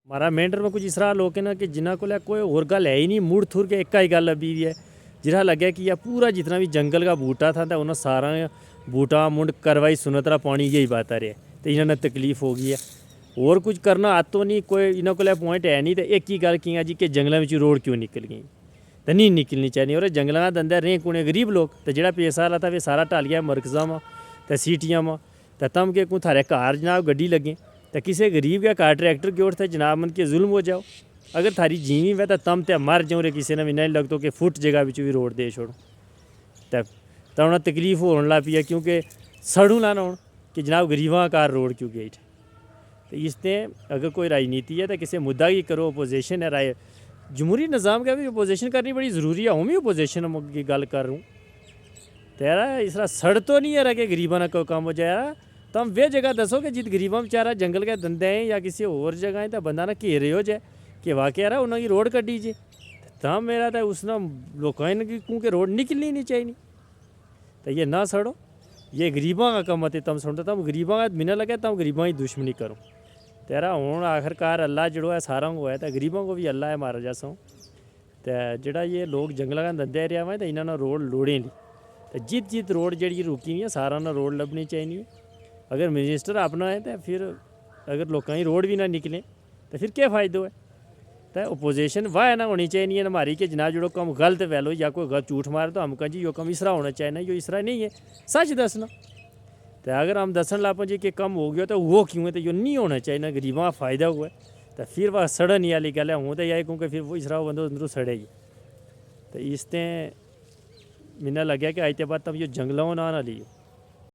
मारा मेंढर में कुछ इस तरह लोग ना कि जिन्हों को कोई और गल है ही नहीं, मुड़ थुर के एक ही गल अभी है जिरा लगे कि यह पूरा जितना भी जंगल का बूटा था तो उन्होंने सारा बूटा मुंड करवाई सुनतरा पानी यही बात आ रही है। तो इन्होंने तकलीफ हो गई है और कुछ करना आतो नहीं, कोई इन्हों को पॉइंट है नहीं। तो एक ही गल की जी कि जंगलों में रोड क्यों निकल गई, तो नहीं निकलनी चाहिए। और जंगलों का धंधा रें कुने गरीब लोग तो जो पैसा वाला था वे सारा टाल गया मरकज़ा में तो सिटियां में। तो तम के को थारे घर जनाब गड्डी लगे तो किसी गरीब के कार ट्रैक्टर की ओर थे जनाब मन के जुल्म हो जाओ। अगर थारी जीवी में तो तम ते मर जाऊँ रे किसी ने भी नहीं लगता कि फुट जगह भी रोड दे छोड़ो। तो उन्हें तकलीफ होने लग पी है क्योंकि सड़ू ना हो कि जनाब गरीबों कार रोड क्यों गई। तो इसने अगर कोई राजनीति है तो किसी मुद्दा की करो, अपोजिशन है राय जमहूरी निज़ाम का भी अपोजिशन करनी बड़ी ज़रूरी है। हूँ भी अपोजिशन की गल कर रहा हूँ। तेरा इस तरह सड़ तो नहीं है रहा कि गरीबों ना कोई काम हो जाए। तुम वे जगह दसो कि जित गरीबों बेचारा जंगल के धंधे हैं या किसी और जगह है तो बंदा ना घेरे हो जाए कि वाकई यार उन्होंने रोड कट दीजिए। तम मेरा तो उसने लोगों की क्योंकि रोड निकलनी नहीं चाहिए। तो ये ना सड़ो, ये गरीबों का कम है। तुम सुनते तुम गरीबों का बिना लगे तुम गरीबों की दुश्मनी करो। तेरा हूँ आखिरकार अल्लाह जो है सारा को है तो गरीबों को भी अल्लाह है मारा जैसा। तो जोड़ा ये लोग जंगलों का धंधे रहा हुआ है तो इन्होंने रोड लोड़े नहीं। तो जित जित रोड जी रुकी नहीं है सारा ना रोड लभनी चाहिए। अगर मिनिस्टर अपना है तो फिर अगर लोगों की रोड भी ना निकले तो फिर क्या फ़ायदा है। तो अपोजिशन वाह ना होनी चाहिए हमारी कि जनाब जो कम गलत वैलो या कोई गलत झूठ मारे तो हम कहें जी यो कम इसरा होना चाहिए, यो इसरा नहीं है, सच दसना। तो अगर हम दसन लापो जी कि कम हो गया तो वो क्यों है, तो यो नहीं होना चाहिए, गरीबों का फ़ायदा हुआ है। तो फिर वह सड़न ही वाली गल है। हूँ तो यही क्योंकि फिर वो इसरा बंदो अंदरों सड़ेगी। तो इसते मैंने लगे कि आज के बाद तब ये जंगलों ना लियो।